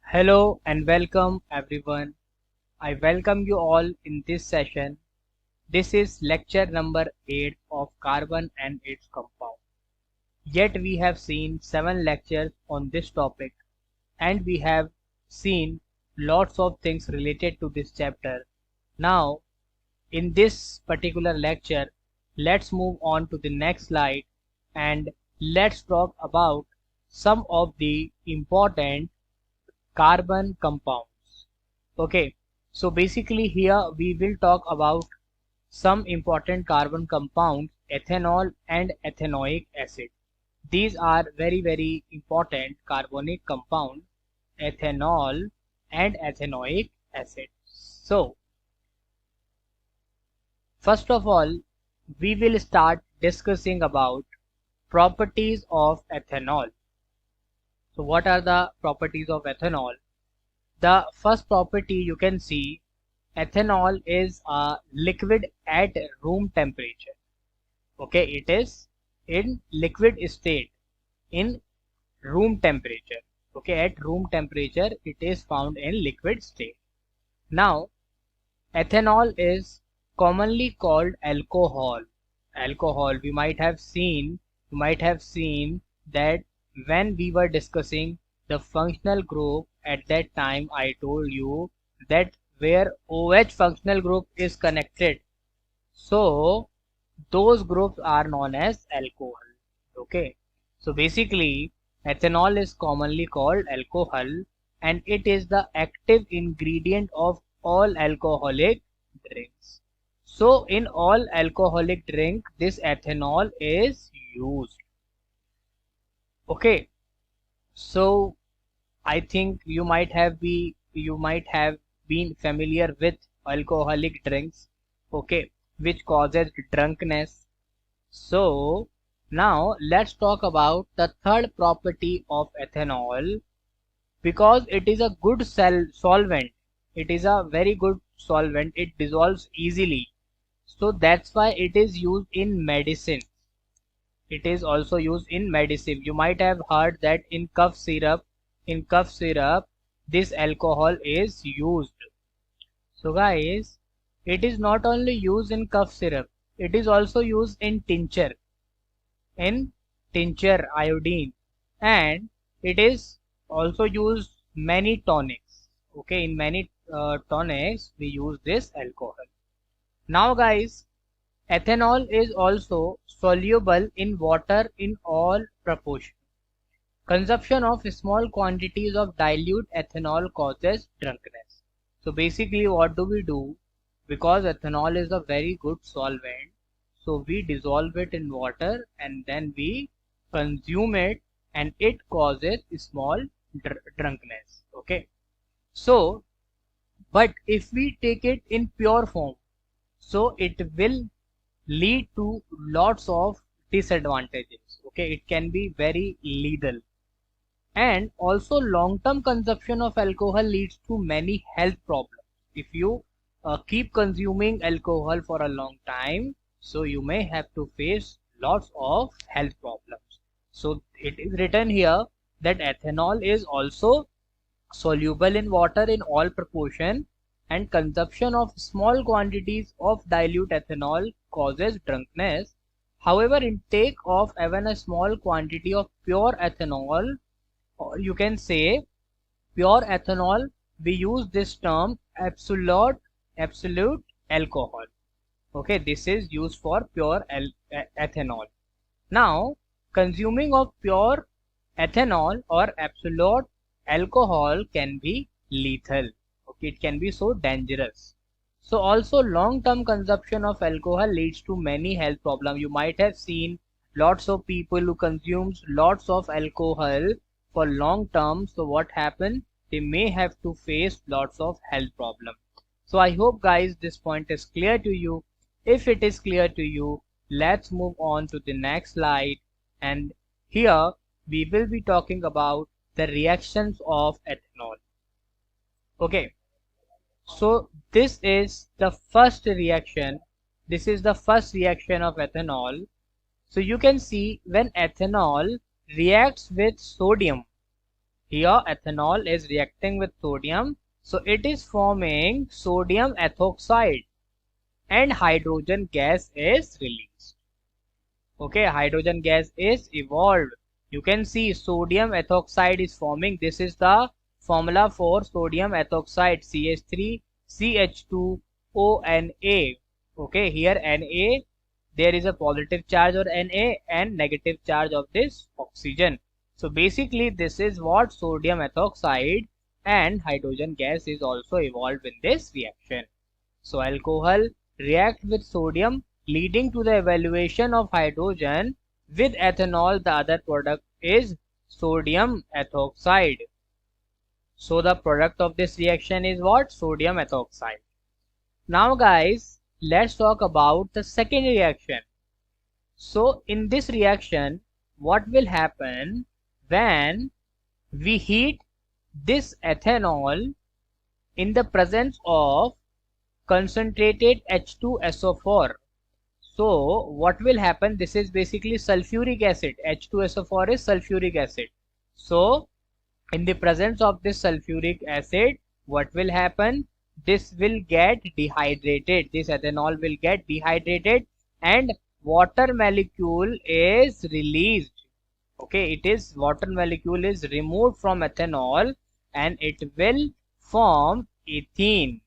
Hello and welcome everyone. I welcome you all in this session. This is lecture number 8 of carbon and its compound. Yet we have seen 7 lectures on this topic and we have seen lots of things related to this chapter. Now in this particular lecture, let's move on to the next slide and let's talk about some of the important carbon compounds. Okay, so basically here we will talk about some important carbon compounds, ethanol and ethanoic acid. These are very important carbonic compound, ethanol and ethanoic acid. So first of all, we will start discussing about properties of ethanol. So what are the properties of ethanol? The first property you can see, ethanol is a liquid at room temperature. Okay, it is in liquid state in room temperature. Okay, at room temperature it is found in liquid state. Now ethanol is commonly called alcohol. Alcohol, you might have seen that when we were discussing the functional group, at that time I told you that where OH functional group is connected, so those groups are known as alcohol. Okay, so basically ethanol is commonly called alcohol and it is the active ingredient of all alcoholic drinks. So in all alcoholic drink this ethanol is used. Okay, so I think you might have been familiar with alcoholic drinks, okay, which causes drunkenness. So now let's talk about the third property of ethanol. Because it is a good solvent, it is a very good solvent, it dissolves easily. So that's why it is used in medicine. It is also used in medicine. You might have heard that in cough syrup, this alcohol is used. So guys, it is not only used in cough syrup, it is also used in tincture iodine, and it is also used many tonics. Okay, in many tonics we use this alcohol. Now guys, ethanol is also soluble in water in all proportion. Consumption of small quantities of dilute ethanol causes drunkenness. So basically what do we do? Because ethanol is a very good solvent, so we dissolve it in water and then we consume it and it causes small drunkenness. Okay. So, but if we take it in pure form, so it will lead to lots of disadvantages. Okay, it can be very lethal, and also long-term consumption of alcohol leads to many health problems. If you keep consuming alcohol for a long time, so you may have to face lots of health problems. So it is written here that ethanol is also soluble in water in all proportion, and consumption of small quantities of dilute ethanol causes drunkenness. However, intake of even a small quantity of pure ethanol, or you can say pure ethanol, we use this term absolute alcohol. Okay, this is used for pure ethanol. Now consuming of pure ethanol or absolute alcohol can be lethal. Okay, it can be so dangerous. So also long-term consumption of alcohol leads to many health problems. You might have seen lots of people who consumes lots of alcohol for long term. So what happens? They may have to face lots of health problems. So I hope guys this point is clear to you. If it is clear to you, let's move on to the next slide, and here we will be talking about the reactions of ethanol. Okay, so this is the first reaction. This is the first reaction of ethanol. So you can see when ethanol reacts with sodium, Here ethanol is reacting with sodium, so it is forming sodium ethoxide and hydrogen gas is released. Okay, hydrogen gas is evolved. You can see sodium ethoxide is forming. This is the formula for sodium ethoxide, CH3CH2ONA. Okay, here Na, there is a positive charge or Na and negative charge of this oxygen. So basically this is what sodium ethoxide and hydrogen gas is also evolved in this reaction. So alcohol react with sodium leading to the evaluation of hydrogen with ethanol. The other product is sodium ethoxide. So the product of this reaction is what? Sodium ethoxide. Now guys, let's talk about the second reaction. So in this reaction, what will happen when we heat this ethanol in the presence of concentrated H2SO4? So what will happen? This is basically sulfuric acid. H2SO4 is sulfuric acid. So in the presence of this sulfuric acid, what will happen? This will get dehydrated. This ethanol will get dehydrated and water molecule is released. Okay, it is water molecule is removed from ethanol and it will form ethene.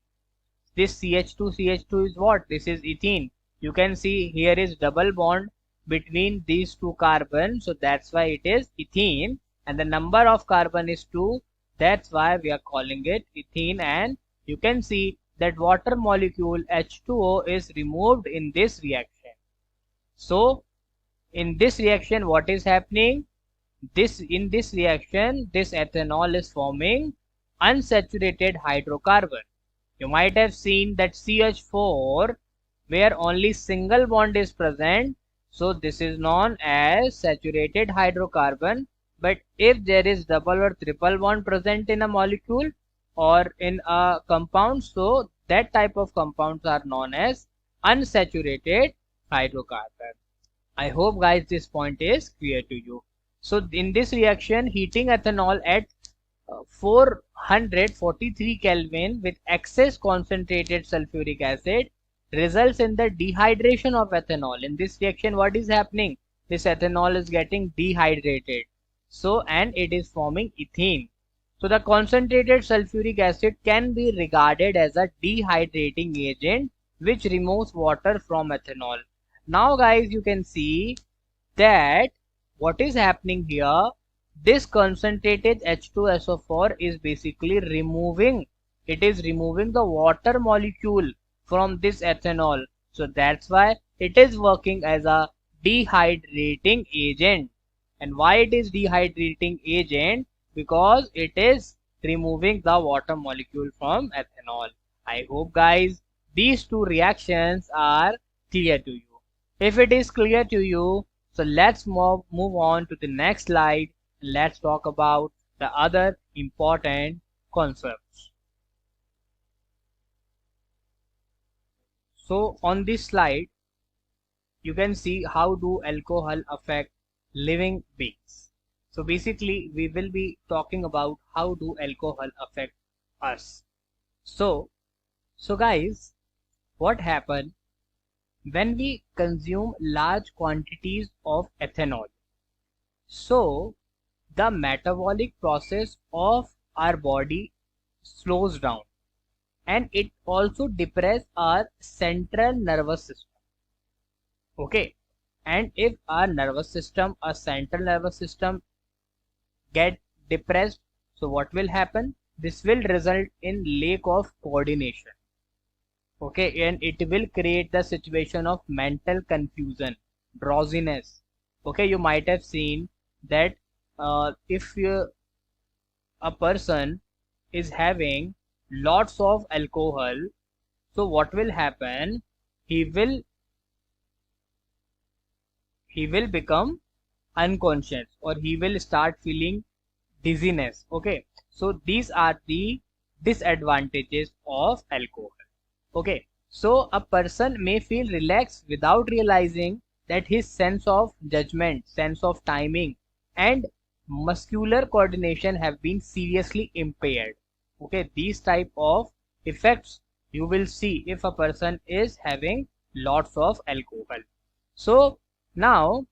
This CH2 is what? This is ethene. You can see here is double bond between these two carbons, so that's why it is ethene, and the number of carbon is 2, that's why we are calling it ethene. And you can see that water molecule H2O is removed in this reaction. So in this reaction what is happening? In this reaction this ethanol is forming unsaturated hydrocarbon. You might have seen that CH4 where only single bond is present, so this is known as saturated hydrocarbon. But if there is double or triple bond present in a molecule or in a compound, so that type of compounds are known as unsaturated hydrocarbon. I hope guys this point is clear to you. So in this reaction, heating ethanol at 443 Kelvin with excess concentrated sulfuric acid results in the dehydration of ethanol. In this reaction what is happening? This ethanol is getting dehydrated. So and it is forming ethene. So the concentrated sulfuric acid can be regarded as a dehydrating agent which removes water from ethanol. Now guys, you can see that what is happening here, this concentrated H2SO4 is basically removing, it is removing the water molecule from this ethanol. So that's why it is working as a dehydrating agent. And why it is dehydrating agent? Because it is removing the water molecule from ethanol. I hope guys these two reactions are clear to you. If it is clear to you, so let's move on to the next slide. Let's talk about the other important concepts. So on this slide, you can see how do alcohol affect living beings. So basically we will be talking about how do alcohol affect us. So guys, what happens when we consume large quantities of ethanol? So the metabolic process of our body slows down and it also depresses our central nervous system. Okay, and if our central nervous system get depressed, so what will happen? This will result in lack of coordination. Okay, and it will create the situation of mental confusion, drowsiness. Okay, you might have seen that if a person is having lots of alcohol, so what will happen? He will become unconscious or he will start feeling dizziness. Okay, so these are the disadvantages of alcohol. Okay, so a person may feel relaxed without realizing that his sense of judgment, sense of timing and muscular coordination have been seriously impaired. Okay, these type of effects you will see if a person is having lots of alcohol. So now,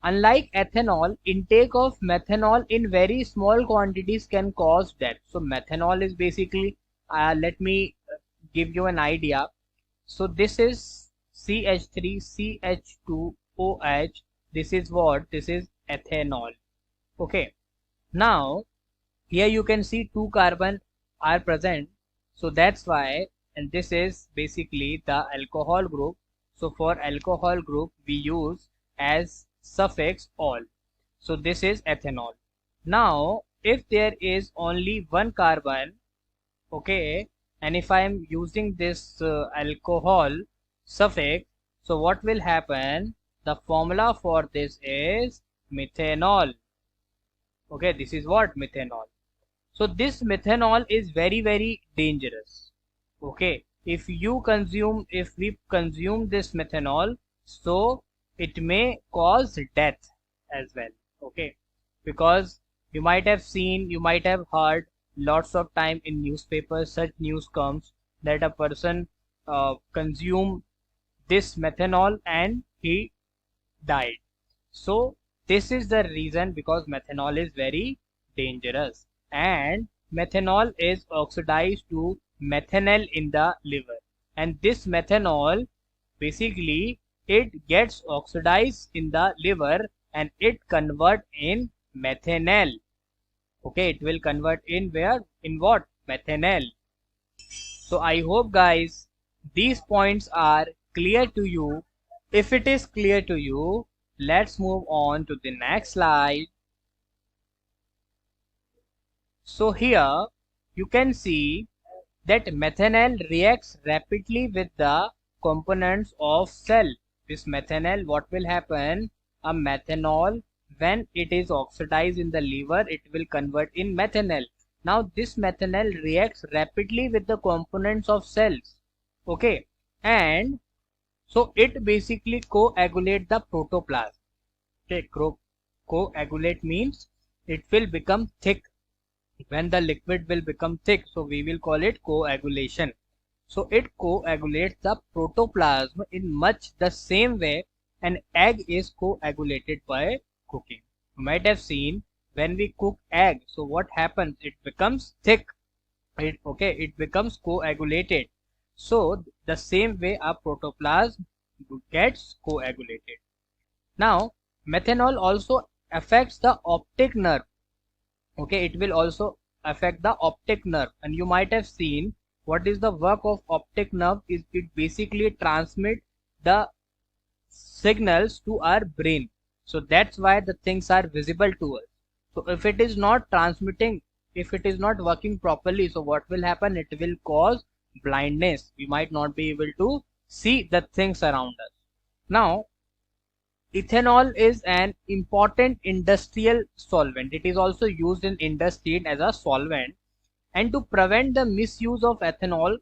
unlike ethanol, intake of methanol in very small quantities can cause death. So methanol is basically, let me give you an idea. So this is CH3CH2OH. This is what? This is ethanol. Okay. Now here you can see two carbon are present. So that's why, and this is basically the alcohol group. So for alcohol group we use as suffix "ol". So this is ethanol. Now if there is only one carbon, okay, and if I am using this alcohol suffix, so what will happen? The formula for this is methanol. Okay, this is what? Methanol. So this methanol is very dangerous. Okay, if we consume this methanol, so it may cause death as well. Okay, because you might have seen, you might have heard lots of time in newspapers such news comes that a person consumed this methanol and he died. So this is the reason, because methanol is very dangerous, and methanol is oxidized to methanol in the liver, and this methanol basically it gets oxidized in the liver and it convert in methanol. Okay, it will convert in where? In what? Methanol. So I hope guys these points are clear to you. If it is clear to you, let's move on to the next slide. So here you can see that methanol reacts rapidly with the components of cell. This methanol, what will happen? A methanol, when it is oxidized in the liver, it will convert in methanol. Now this methanol reacts rapidly with the components of cells. Okay, and so it basically coagulate the protoplasm. Okay, coagulate means it will become thick. When the liquid will become thick, so we will call it coagulation. So it coagulates the protoplasm in much the same way an egg is coagulated by cooking. You might have seen when we cook egg, so what happens? It becomes thick. It becomes coagulated. So the same way a protoplasm gets coagulated. Now methanol also affects the optic nerve. Okay, it will also affect the optic nerve, and you might have seen what is the work of optic nerve is it basically transmit the signals to our brain. So that's why the things are visible to us. So if it is not transmitting, if it is not working properly, so what will happen? It will cause blindness. We might not be able to see the things around us. Now ethanol is an important industrial solvent. It is also used in industry as a solvent. And to prevent the misuse of ethanol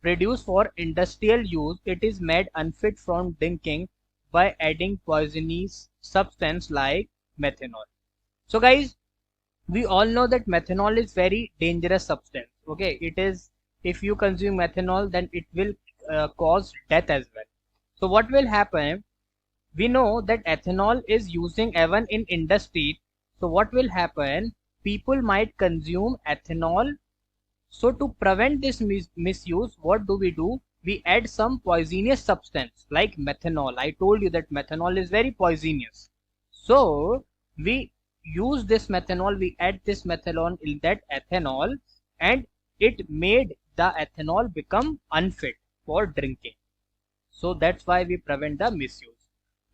produced for industrial use, it is made unfit from drinking by adding poisonous substance like methanol. So guys, we all know that methanol is very dangerous substance. Okay, it is, if you consume methanol, then it will cause death as well. So what will happen? We know that ethanol is using even in industry. So what will happen? People might consume ethanol. So to prevent this misuse, what do? We add some poisonous substance like methanol. I told you that methanol is very poisonous. So we use this methanol, we add this methanol in that ethanol, and it made the ethanol become unfit for drinking. So that's why we prevent the misuse.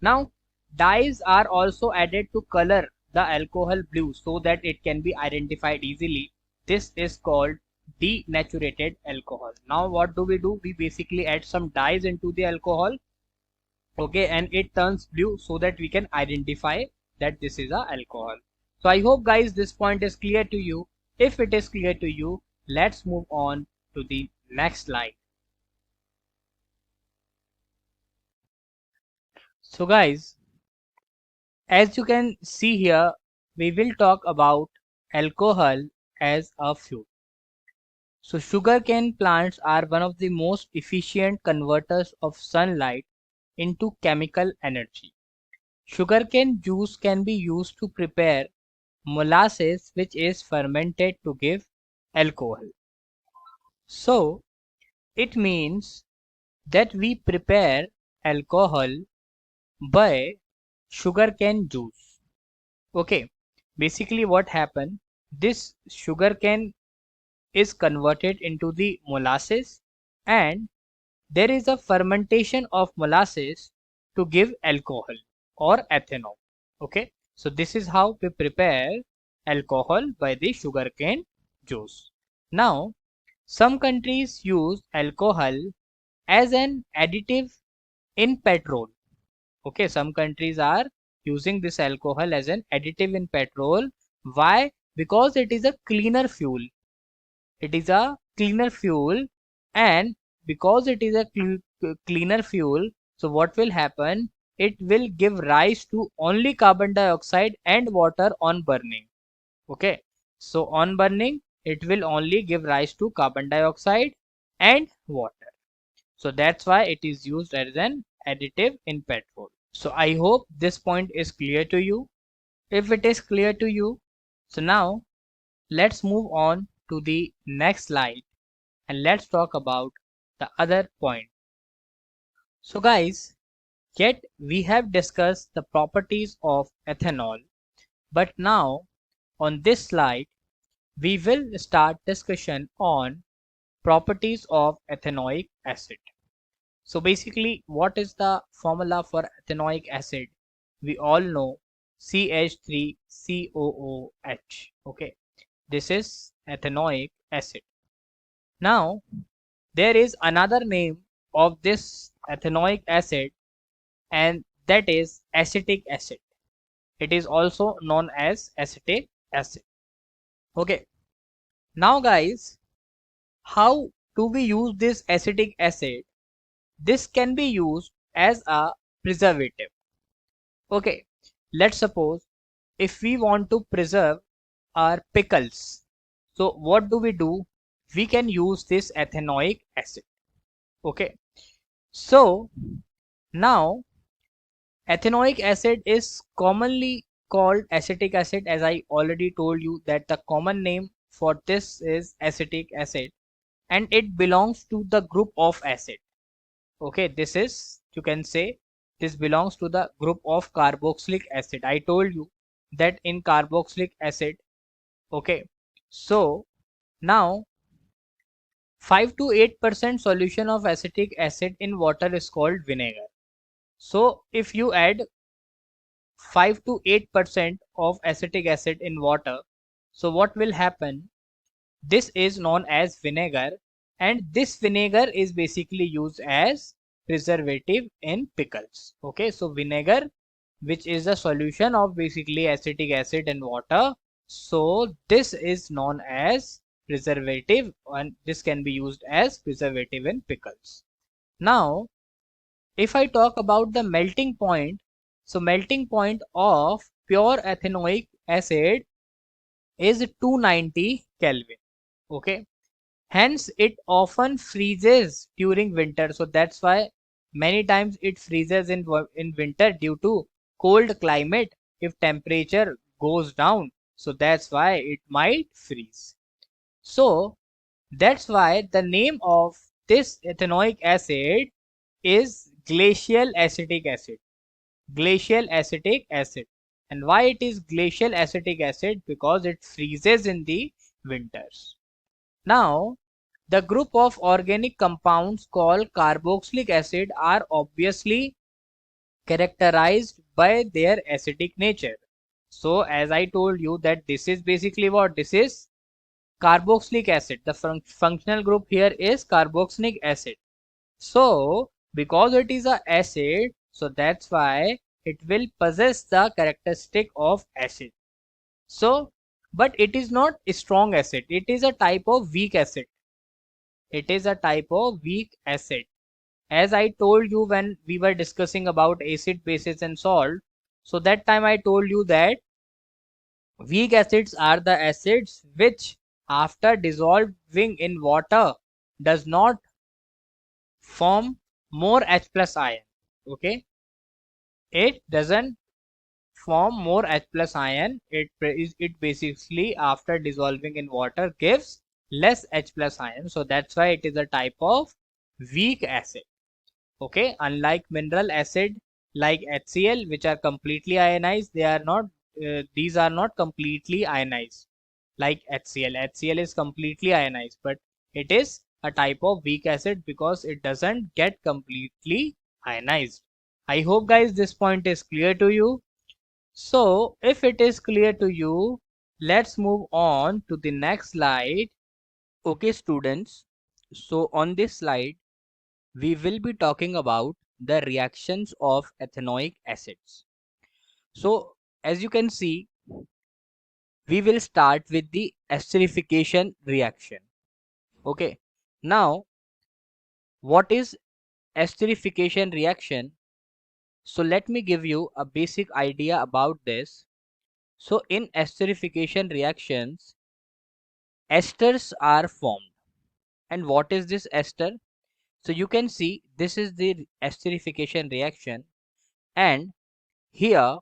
Now dyes are also added to color the alcohol blue so that it can be identified easily. This is called denatured alcohol. Now what do? We basically add some dyes into the alcohol, okay, and it turns blue so that we can identify that this is a alcohol. So I hope guys this point is clear to you. If it is clear to you, let's move on to the next slide. So guys, as you can see here, we will talk about alcohol as a fuel. So sugarcane plants are one of the most efficient converters of sunlight into chemical energy. Sugarcane juice can be used to prepare molasses, which is fermented to give alcohol. So it means that we prepare alcohol by sugarcane juice. Okay, basically what happened, this sugarcane is converted into the molasses, and there is a fermentation of molasses to give alcohol or ethanol. Okay, so this is how we prepare alcohol by the sugarcane juice. Now some countries use alcohol as an additive in petrol. Okay, some countries are using this alcohol as an additive in petrol. Why? Because it is a cleaner fuel. It is a cleaner fuel, and because it is a cleaner fuel, so what will happen, it will give rise to only carbon dioxide and water on burning. Okay, so on burning it will only give rise to carbon dioxide and water. So that's why it is used as an additive in petrol. So I hope this point is clear to you. If it is clear to you, so now let's move on to the next slide and let's talk about the other point. So guys, yet we have discussed the properties of ethanol, but now on this slide we will start discussion on properties of ethanoic acid. So basically, what is the formula for ethanoic acid? We all know CH3COOH. Okay, this is ethanoic acid. Now there is another name of this ethanoic acid, and that is acetic acid. It is also known as acetic acid. Okay, now guys, how do we use this acetic acid? This can be used as a preservative. Okay, let's suppose if we want to preserve our pickles, so what do we do? We can use this ethanoic acid. Okay, so now ethanoic acid is commonly called acetic acid, as I already told you that the common name for this is acetic acid, and it belongs to the group of acid. Okay, this is, you can say, this belongs to the group of carboxylic acid. I told you that in carboxylic acid. Okay, so now 5 to 8% solution of acetic acid in water is called vinegar. So if you add 5 to 8% of acetic acid in water, so what will happen? This is known as vinegar, and this vinegar is basically used as preservative in pickles. Okay, so vinegar, which is a solution of basically acetic acid and water, so this is known as preservative, and this can be used as preservative in pickles. Now if I talk about the melting point, so melting point of pure ethanoic acid is 290 Kelvin. Okay, hence it often freezes during winter. So that's why many times it freezes in winter due to cold climate. If temperature goes down, so that's why it might freeze. So that's why the name of this ethanoic acid is glacial acetic acid. Glacial acetic acid. And why it is glacial acetic acid? Because it freezes in the winters. Now the group of organic compounds called carboxylic acid are obviously characterized by their acidic nature. So as I told you that this is basically what? This is carboxylic acid. The functional group here is carboxylic acid. So because it is a acid, so that's why it will possess the characteristic of acid. So but it is not a strong acid, it is a type of weak acid. It is a type of weak acid. As I told you when we were discussing about acid, bases and salt, so that time I told you that Weak acids are the acids which after dissolving in water does not form more H plus ion. Okay, it doesn't form more H plus ion. It basically after dissolving in water gives less H plus ion. So that's why it is a type of weak acid. Okay, unlike mineral acid like HCl, which are completely ionized, they are not. These are not completely ionized like HCl. HCl is completely ionized, but it is a type of weak acid because it doesn't get completely ionized. I hope guys this point is clear to you. So if it is clear to you, let's move on to the next slide. Okay, students. So on this slide, we will be talking about the reactions of ethanoic acids. So as you can see, we will start with the esterification reaction. Okay. Now, what is esterification reaction? So let me give you a basic idea about this. So in esterification reactions, esters are formed. And what is this ester? So you can see this is the esterification reaction, and here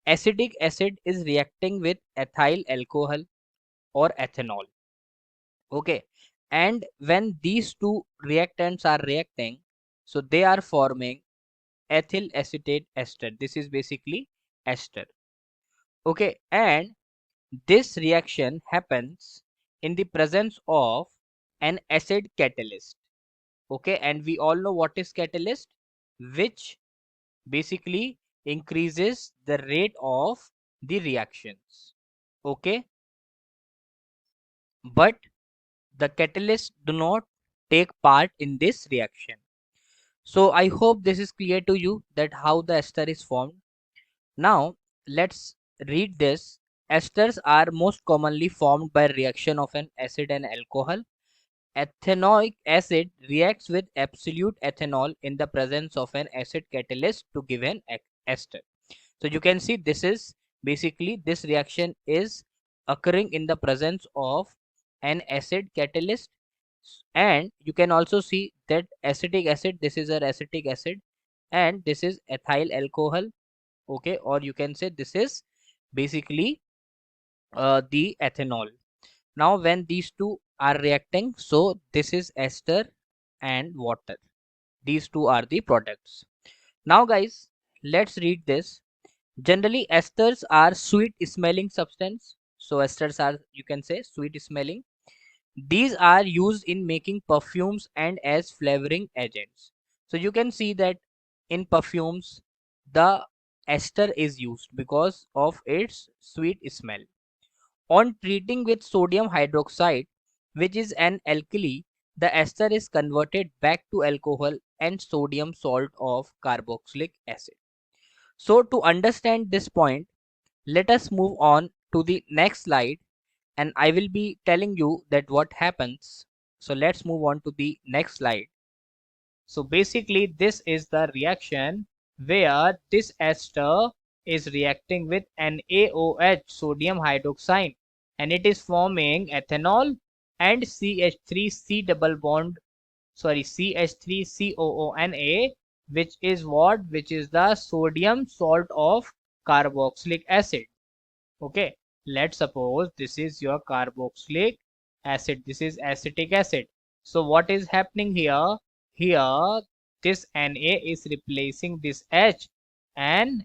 acetic acid is reacting with ethyl alcohol or ethanol. Okay, and when these two reactants are reacting, so they are forming ethyl acetate ester. This is basically ester. Okay, and this reaction happens in the presence of an acid catalyst. Okay, and we all know what is catalyst, which basically increases the rate of the reactions. Okay, but the catalyst do not take part in this reaction. So I hope this is clear to you that how the ester is formed. Now let's read this. Esters are most commonly formed by reaction of an acid and alcohol. Ethanoic acid reacts with absolute ethanol in the presence of an acid catalyst to give an ester. So you can see this is basically this reaction is occurring in the presence of an acid catalyst, and you can also see that acetic acid, this is an acetic acid, and this is ethyl alcohol. Okay, or you can say this is basically the ethanol. Now when these two are reacting, so this is ester and water, these two are the products. Now guys, let's read this. Generally, esters are sweet smelling substance. So esters are, you can say, sweet smelling. These are used in making perfumes and as flavoring agents. So you can see that in perfumes, the ester is used because of its sweet smell. On treating with sodium hydroxide, which is an alkali, the ester is converted back to alcohol and sodium salt of carboxylic acid. So to understand this point, let us move on to the next slide, and I will be telling you that what happens. So let's move on to the next slide. So basically this is the reaction where this ester is reacting with NaOH, sodium hydroxide, and it is forming ethanol and CH3C double bond, sorry, CH3COONA, which is what? Which is the sodium salt of carboxylic acid. Okay, let's suppose this is your carboxylic acid, this is acetic acid. So what is happening here? Here this Na is replacing this H, and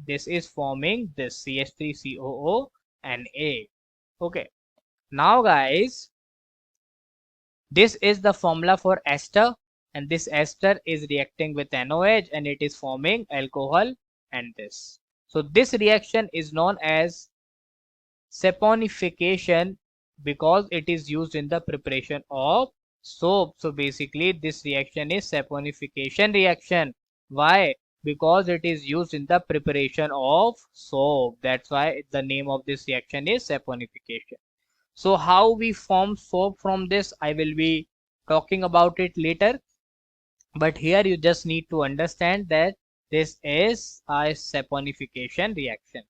this is forming this CH3COONA. Okay, now guys, this is the formula for ester, and this ester is reacting with NOH and it is forming alcohol and this. So this reaction is known as saponification because it is used in the preparation of soap. So basically this reaction is saponification reaction. Why? Because it is used in the preparation of soap. That's why the name of this reaction is saponification. So how we form soap from this, I will be talking about it later. But here you just need to understand that this is a saponification reaction.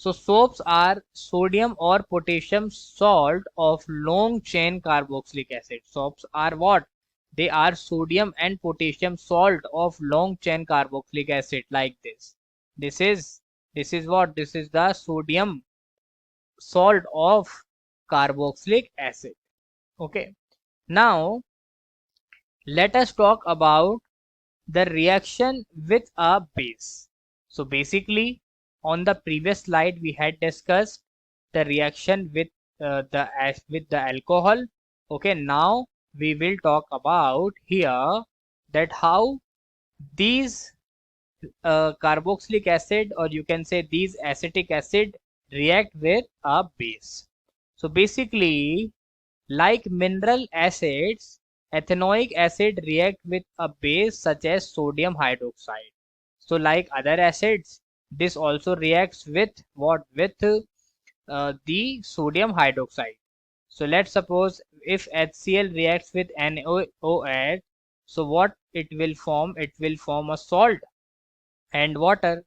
So soaps are sodium or potassium salt of long chain carboxylic acid. Soaps are what? They are sodium and potassium salt of long chain carboxylic acid, like this. This is what? This is the sodium salt of carboxylic acid. Okay. Now let us talk about the reaction with a base. So basically, on the previous slide we had discussed the reaction with the alcohol. Okay, now we will talk about here that how these carboxylic acid, or you can say these acetic acid, react with a base. So basically, like mineral acids, ethanoic acid react with a base such as sodium hydroxide. So like other acids, this also reacts with what? With the sodium hydroxide. So let's suppose if HCl reacts with NaOH, so what it will form? It will form a salt and water.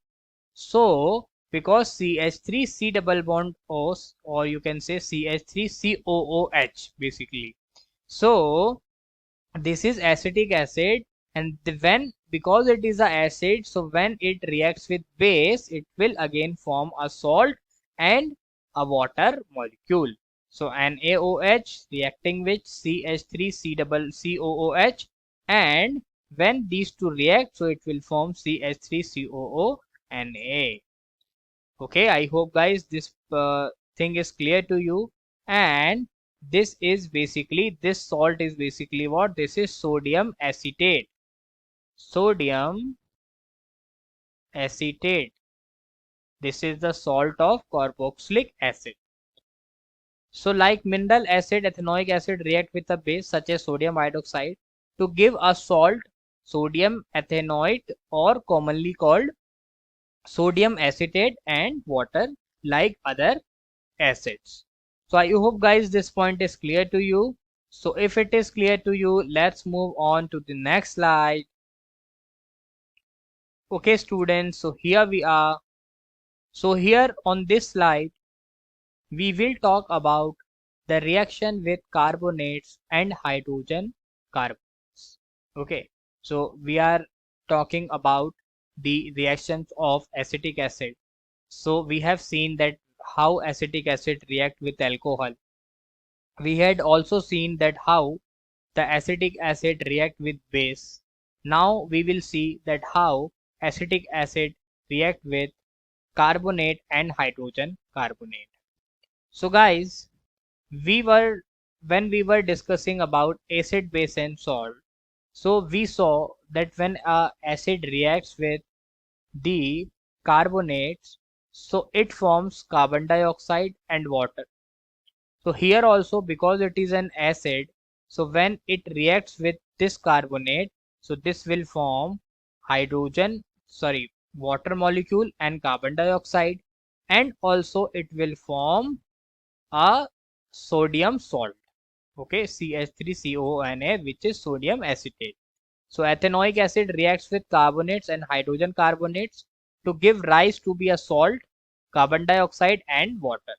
So because CH3C double bond O, or you can say CH3COOH basically. So this is acetic acid, and when, because it is a acid, so when it reacts with base, it will again form a salt and a water molecule. So NaOH reacting with CH3C double COOH, and when these two react, so it will form CH3COONA. Okay, I hope guys this thing is clear to you. And this is basically, this salt is basically what? This is sodium acetate. Sodium acetate. This is the salt of carboxylic acid. So like mineral acid, ethanoic acid react with a base such as sodium hydroxide to give a salt, sodium ethanoate, or commonly called sodium acetate, and water, like other acids. So I hope guys this point is clear to you. So if it is clear to you, let's move on to the next slide. Okay students, so here we are. So here on this slide we will talk about the reaction with carbonates and hydrogen carbons. Okay, so we are talking about the reactions of acetic acid. So we have seen that how acetic acid react with alcohol. We had also seen that how the acetic acid react with base. Now we will see that how acetic acid react with carbonate and hydrogen carbonate. So guys, we were when we were discussing about acid, base and salt, so we saw that when a acid reacts with the carbonates, so it forms carbon dioxide and water. So here also, because it is an acid, so when it reacts with this carbonate, so this will form water molecule and carbon dioxide, and also it will form a sodium salt. Okay, CH3CONA, which is sodium acetate. So ethanoic acid reacts with carbonates and hydrogen carbonates to give rise to be a salt, carbon dioxide and water.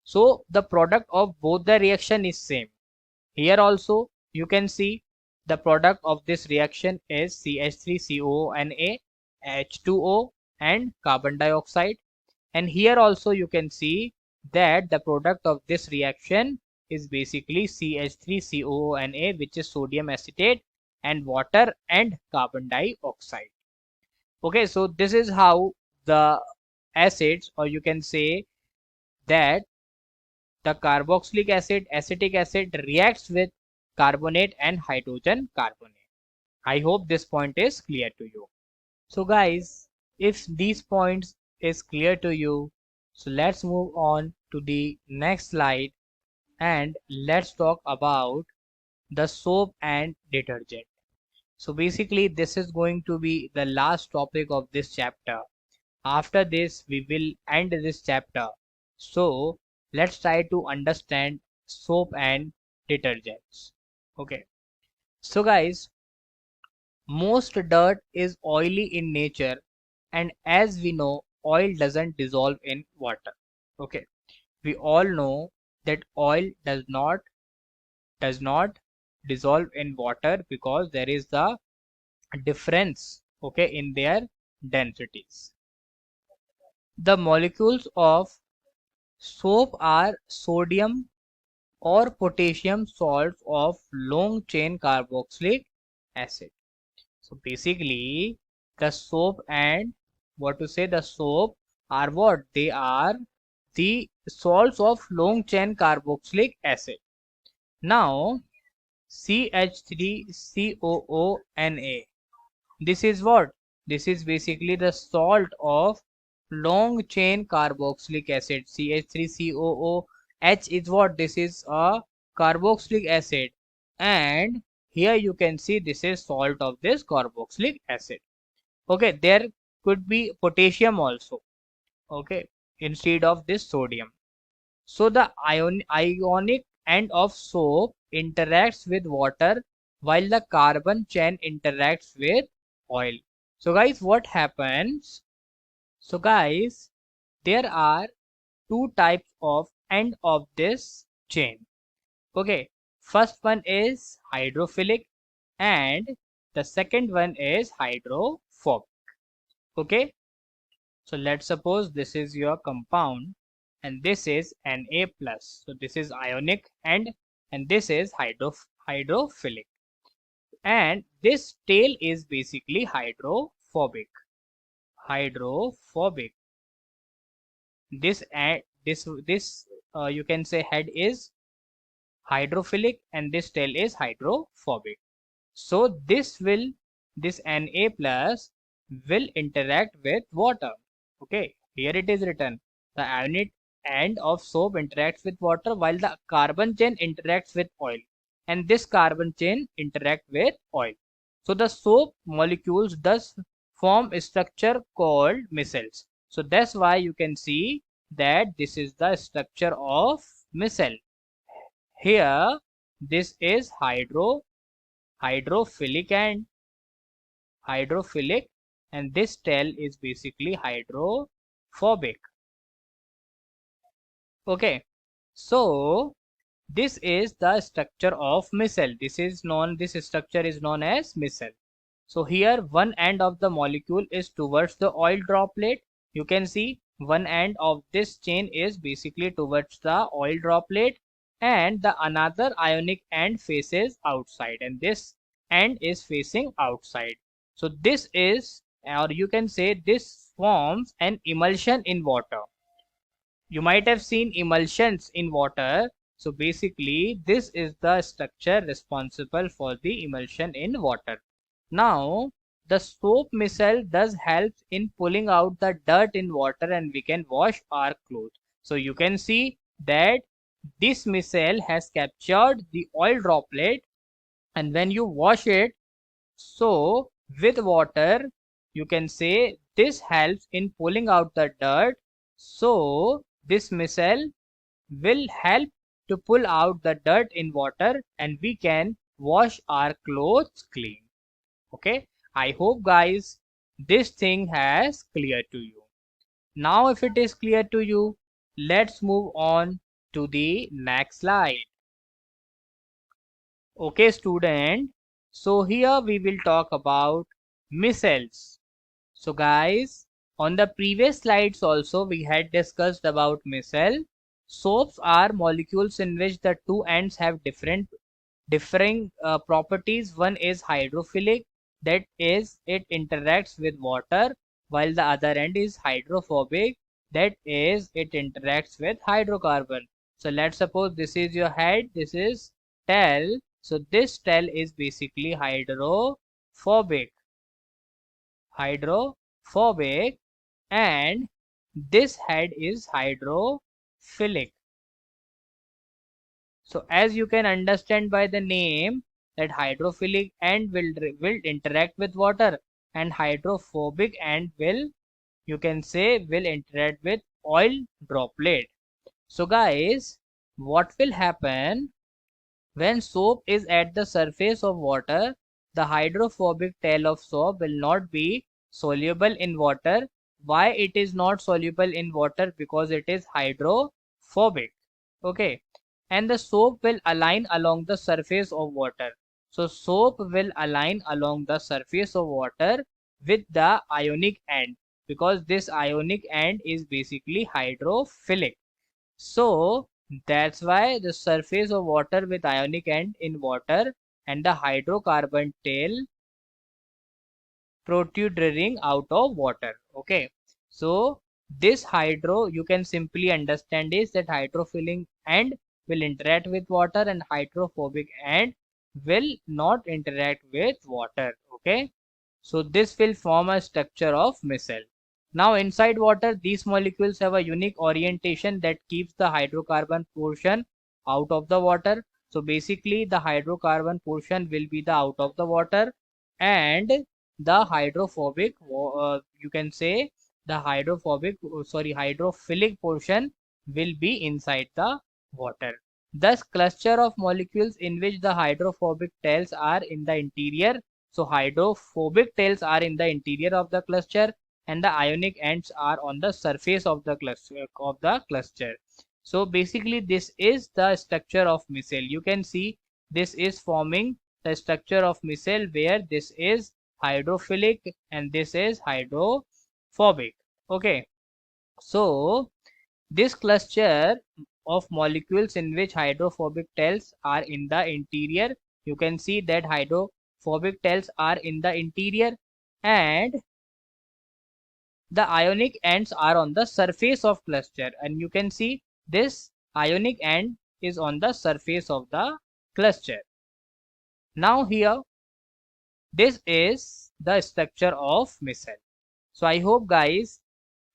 So the product of both the reaction is same. Here also you can see the product of this reaction is CH3CONA, H2O and carbon dioxide. And here also you can see that the product of this reaction is basically CH3CONA, which is sodium acetate, and water and carbon dioxide. Okay, so this is how the acids, or you can say that the carboxylic acid, acetic acid reacts with carbonate and hydrogen carbonate. I hope this point is clear to you. So guys, if these points is clear to you, so let's move on to the next slide and let's talk about the soap and detergent. So basically this is going to be the last topic of this chapter. After this we will end this chapter. So let's try to understand soap and detergents. Okay, so guys, most dirt is oily in nature, and as we know, oil doesn't dissolve in water. Okay, we all know that oil does not dissolve in water because there is the difference, okay, in their densities. The molecules of soap are sodium or potassium salts of long chain carboxylic acid. So basically the soap and what to say the soap are what? They are the salts of long chain carboxylic acid. Now CH3COONA, this is what? This is basically the salt of long chain carboxylic acid. CH3COOH is what? This is a carboxylic acid, and here you can see this is salt of this carboxylic acid. Okay, there could be potassium also, okay, instead of this sodium. So the ionic end of soap interacts with water while the carbon chain interacts with oil. So guys, what happens? So guys, there are two types of end of this chain. Okay, first one is hydrophilic and the second one is hydrophobic. Okay, so let's suppose this is your compound and this is Na plus. So this is ionic and this is hydrophilic, and this tail is basically hydrophobic. Hydrophobic. This you can say head is hydrophilic and this tail is hydrophobic. So this Na plus will interact with water. Okay, here it is written the ionic end of soap interacts with water while the carbon chain interacts with oil, and this carbon chain interact with oil. So the soap molecules thus form a structure called micelles. So that's why you can see that this is the structure of micelle. Here this is hydrophilic and this tail is basically hydrophobic. Okay, so this is the structure of micelle. This structure is known as micelle. So here one end of the molecule is towards the oil droplet. You can see one end of this chain is basically towards the oil droplet, and the another ionic end faces outside, and this end is facing outside. So this is, or you can say this forms an emulsion in water. You might have seen emulsions in water. So basically this is the structure responsible for the emulsion in water. Now the soap micelle does help in pulling out the dirt in water and we can wash our clothes. So you can see that this micelle has captured the oil droplet, and when you wash it, so with water, you can say this helps in pulling out the dirt. So this micelle will help to pull out the dirt in water and we can wash our clothes clean. Okay, I hope guys this thing has clear to you. Now if it is clear to you, let's move on to the next slide. Okay student, so here we will talk about micelles. So guys, on the previous slides also we had discussed about micelle. Soaps are molecules in which the two ends have differing properties. One is hydrophilic, that is it interacts with water, while the other end is hydrophobic, that is it interacts with hydrocarbon. So let's suppose this is your head, this is tail. So this tail is basically hydrophobic, and this head is hydrophilic. So as you can understand by the name that hydrophilic end will interact with water and hydrophobic end will, you can say, will interact with oil droplet. So guys, what will happen when soap is at the surface of water? The hydrophobic tail of soap will not be soluble in water Why it is not soluble in water? Because it is hydrophobic. Okay, and the soap will align along the surface of water. So soap will align along the surface of water with the ionic end, because this ionic end is basically hydrophilic. So that's why the surface of water with ionic end in water and the hydrocarbon tail protruding out of water. Okay, so this hydro, you can simply understand is that hydrophilic end will interact with water and hydrophobic end will not interact with water. Okay, so this will form a structure of micelle. Now inside water, these molecules have a unique orientation that keeps the hydrocarbon portion out of the water. So basically the hydrocarbon portion will be the out of the water, and the hydrophobic, you can say the hydrophilic portion will be inside the water. Thus cluster of molecules in which the hydrophobic tails are in the interior. So hydrophobic tails are in the interior of the cluster and the ionic ends are on the surface of the cluster. So basically this is the structure of micelle. You can see this is forming the structure of micelle, where this is hydrophilic and this is hydrophobic. Okay, so this cluster of molecules in which hydrophobic tails are in the interior, you can see that hydrophobic tails are in the interior and the ionic ends are on the surface of cluster, and you can see this ionic end is on the surface of the cluster. Now here, this is the structure of micelle. So I hope guys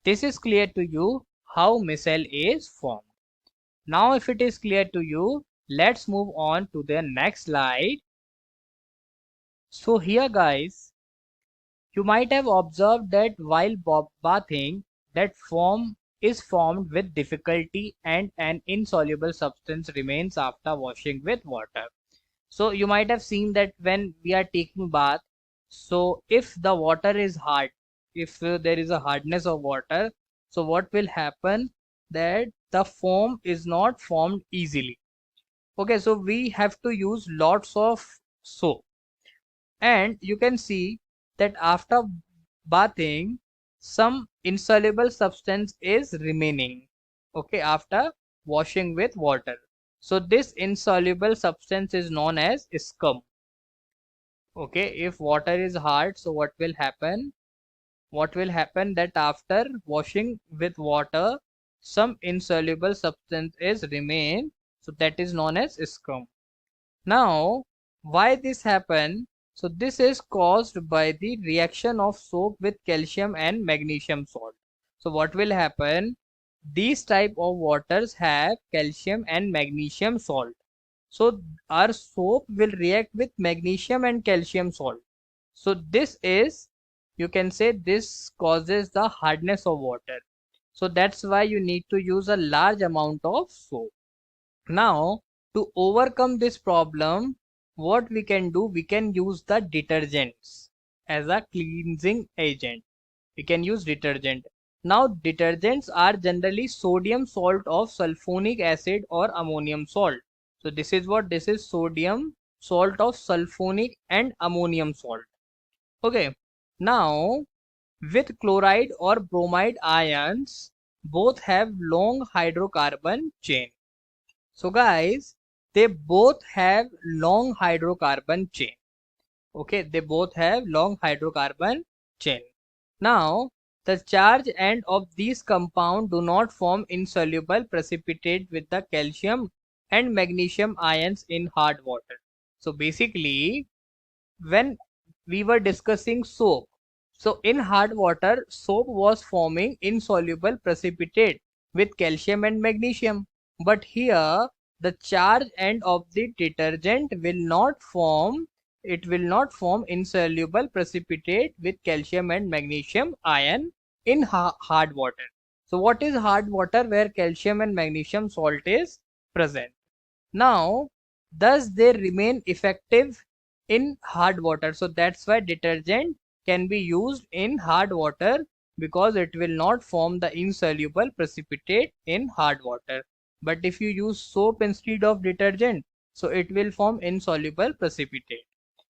this is clear to you how micelle is formed. Now if it is clear to you, let's move on to the next slide. So here guys, you might have observed that while bathing, that foam is formed with difficulty and an insoluble substance remains after washing with water. So you might have seen that when we are taking bath, so if the water is hard, if there is a hardness of water, so what will happen, that the foam is not formed easily. Okay, so we have to use lots of soap, and you can see that after bathing some insoluble substance is remaining, okay, after washing with water. So this insoluble substance is known as scum. Okay, if water is hard, so what will happen, that after washing with water some insoluble substance is remain, so that is known as scum. Now why this happen, so this is caused by the reaction of soap with calcium and magnesium salt. So what will happen, these type of waters have calcium and magnesium salt. So our soap will react with magnesium and calcium salt. So this is, you can say, this causes the hardness of water. So that's why you need to use a large amount of soap. Now to overcome this problem, what we can do, we can use the detergents as a cleansing agent. We can use detergent. Now detergents are generally sodium salt of sulfonic acid or ammonium salt. So this is what, this is sodium salt of sulfonic and ammonium salt. Okay, now with chloride or bromide ions, both have long hydrocarbon chain. So guys, they both have long hydrocarbon chain. Okay, they both have long hydrocarbon chain. Now the charge end of these compounds do not form insoluble precipitate with the calcium and magnesium ions in hard water. So basically when we were discussing soap, so in hard water soap was forming insoluble precipitate with calcium and magnesium, but here the charge end of the detergent will not form, it will not form insoluble precipitate with calcium and magnesium ion in hard water. So what is hard water? Where calcium and magnesium salt is present. Now thus they remain effective in hard water. So that's why detergent can be used in hard water because it will not form the insoluble precipitate in hard water. But if you use soap instead of detergent, so it will form insoluble precipitate.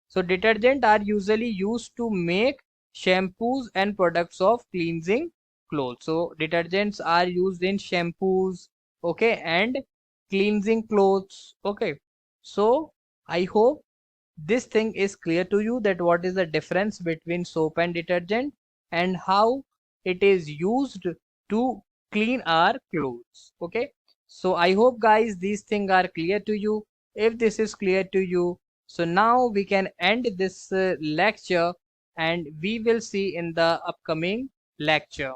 So detergent are usually used to make shampoos and products of cleansing clothes. So detergents are used in shampoos, okay, and cleansing clothes, okay. So I hope this thing is clear to you, that what is the difference between soap and detergent and how it is used to clean our clothes, okay. So I hope guys these things are clear to you. If this is clear to you, so now we can end this lecture, and we will see in the upcoming lecture.